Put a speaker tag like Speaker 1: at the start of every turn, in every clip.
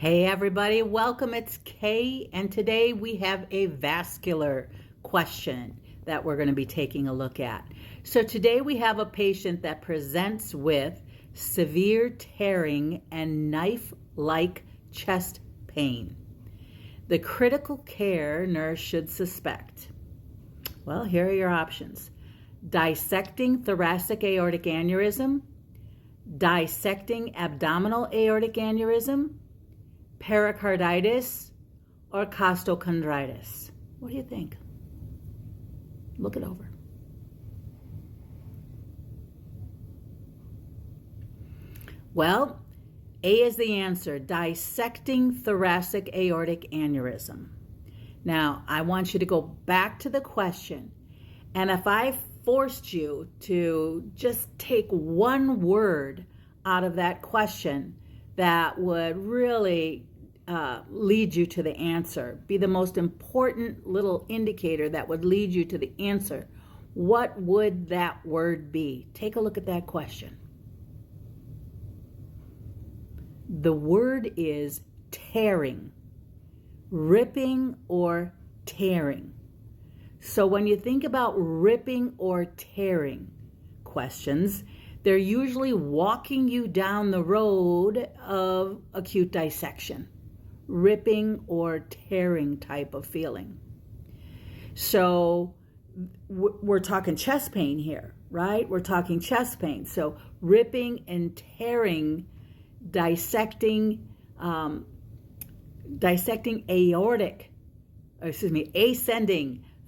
Speaker 1: Hey everybody, welcome. It's Kay, and today we have a vascular question that we're going to be taking a look at. So today we have a patient that presents with severe tearing and knife-like chest pain. The critical care nurse should suspect. Well, here are your options. Dissecting thoracic aortic aneurysm, dissecting abdominal aortic aneurysm, pericarditis, or costochondritis. What do you think? Look it over. Well, A is the answer, dissecting thoracic aortic aneurysm. Now, I want you to go back to the question, and if I forced you to just take one word out of that question that would really lead you to the answer, be the most important little indicator that would lead you to the answer, what would that word be? Take a look at that question. The word is tearing, ripping or tearing. So when you think about ripping or tearing questions, they're usually walking you down the road of acute dissection, ripping or tearing type of feeling. So we're talking chest pain here, right? We're talking chest pain. So ripping and tearing, ascending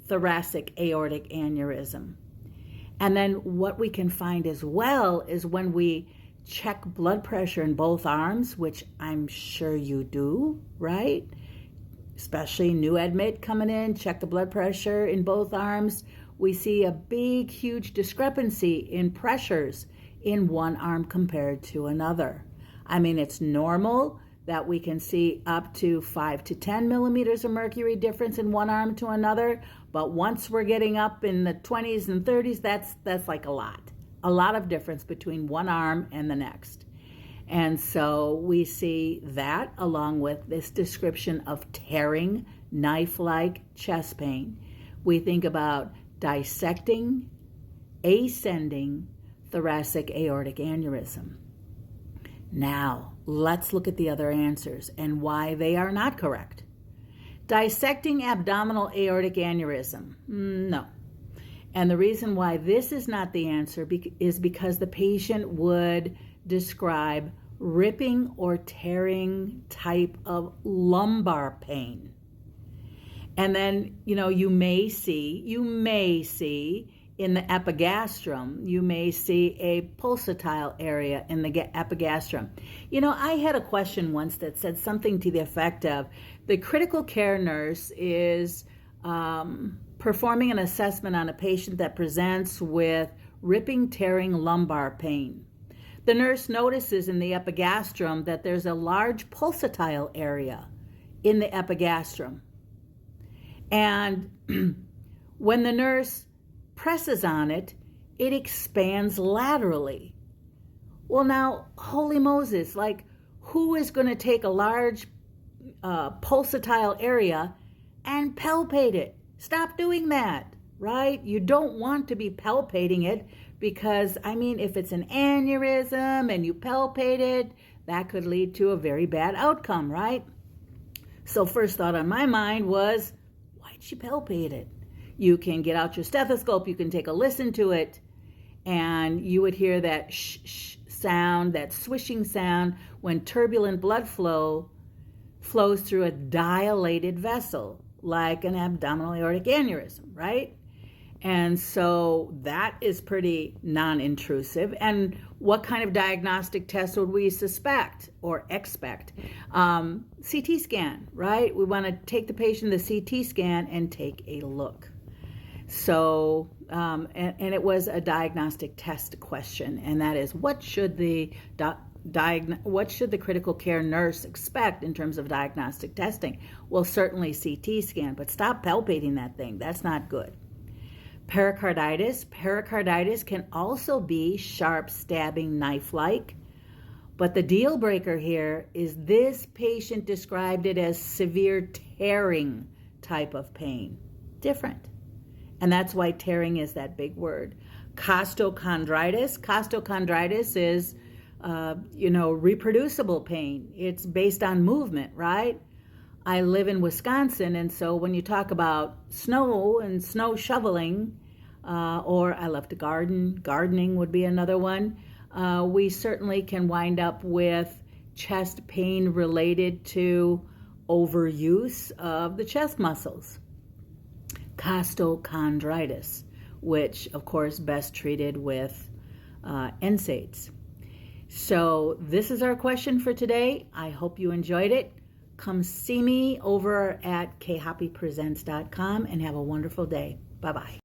Speaker 1: thoracic aortic aneurysm. And then what we can find as well is when we check blood pressure in both arms, which I'm sure you do, right? Especially new admit coming in, check the blood pressure in both arms. We see a big, huge discrepancy in pressures in one arm compared to another. I mean, it's normal that we can see up to 5 to 10 millimeters of mercury difference in one arm to another, but once we're getting up in the 20s and 30s, that's like a lot of difference between one arm and the next. And so we see that along with this description of tearing, knife-like chest pain. We think about dissecting, ascending thoracic aortic aneurysm. Now, let's look at the other answers and why they are not correct. Dissecting abdominal aortic aneurysm, no. And the reason why this is not the answer is because the patient would describe ripping or tearing type of lumbar pain. And then, you may see in the epigastrum, you may see a pulsatile area in the epigastrum. I had a question once that said something to the effect of, the critical care nurse is performing an assessment on a patient that presents with ripping, tearing lumbar pain. The nurse notices in the epigastrum that there's a large pulsatile area in the epigastrum. And when the nurse presses on it, it expands laterally. Well, now, holy Moses, who is going to take a large pulsatile area and palpate it? Stop doing that, right? You don't want to be palpating it because, if it's an aneurysm and you palpate it, that could lead to a very bad outcome, right? So first thought on my mind was, why'd she palpate it? You can get out your stethoscope, you can take a listen to it, and you would hear that shh sound, that swishing sound when turbulent blood flows through a dilated vessel, like an abdominal aortic aneurysm, right? And so that is pretty non-intrusive. And what kind of diagnostic test would we suspect or expect? CT scan, right? We want to take the patient to the CT scan and take a look. So, and it was a diagnostic test question, and that is, what should the critical care nurse expect in terms of diagnostic testing? Well, certainly CT scan, but stop palpating that thing. That's not good. Pericarditis can also be sharp, stabbing, knife-like, But the deal breaker here is this patient described it as severe tearing type of pain. Different. And that's why tearing is that big word. Costochondritis. Costochondritis is, reproducible pain. It's based on movement, right? I live in Wisconsin, and so when you talk about snow and snow shoveling, or I love to garden, gardening would be another one, we certainly can wind up with chest pain related to overuse of the chest muscles. Costochondritis, which of course best treated with NSAIDs. So this is our question for today. I hope you enjoyed it. Come see me over at khappypresents.com and have a wonderful day. Bye-bye.